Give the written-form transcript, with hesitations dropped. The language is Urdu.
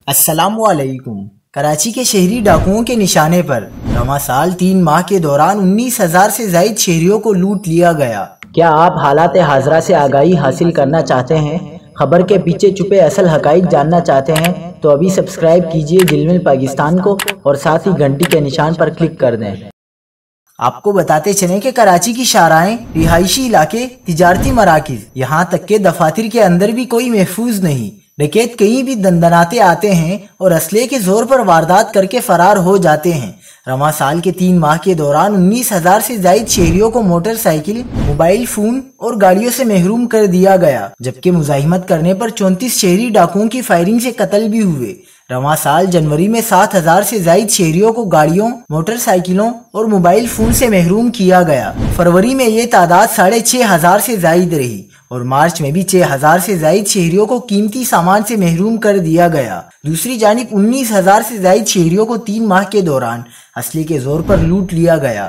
السلام علیکم۔ کراچی کے شہری ڈاکوؤں کے نشانے پر رواں سال 3 ماہ کے دوران 19,000 سے زائد شہریوں کو لوٹ لیا گیا۔ کیا آپ حالات حاضرہ سے آگاہی حاصل کرنا چاہتے ہیں؟ خبر کے پیچھے چھپے اصل حقائق جاننا چاہتے ہیں تو ابھی سبسکرائب کیجئے جلمل پاکستان کو اور ساتھ ہی گھنٹی کے نشان پر کلک کر دیں۔ آپ کو بتاتے چلیں کہ کراچی کی شاہراہیں، رہائشی علاقے، تجارتی مراکز، یہاں تک کہ دفاتر کے اندر بھی کوئی محفوظ نہیں۔ ڈکیت کہیں بھی دندناتے آتے ہیں اور اسلحے کے زور پر واردات کر کے فرار ہو جاتے ہیں۔ رواں سال کے 3 ماہ کے دوران 19,000 سے زائد شہریوں کو موٹر سائیکل، موبائل فون اور گاڑیوں سے محروم کر دیا گیا، جبکہ مزاحمت کرنے پر 34 شہری ڈاکوؤں کی فائرنگ سے قتل بھی ہوئے۔ رواں سال جنوری میں 7,000 سے زائد شہریوں کو گاڑیوں، موٹر سائیکلوں اور موبائل فون سے محروم کیا گیا۔ فروری میں یہ تعداد 6,500 سے زائد رہی اور مارچ میں بھی 6,000 سے زائد شہریوں کو قیمتی سامان سے محروم کر دیا گیا۔ دوسری جانب 19,000 سے زائد شہریوں کو 3 ماہ کے دوران اسلحے کے زور پر لوٹ لیا گیا۔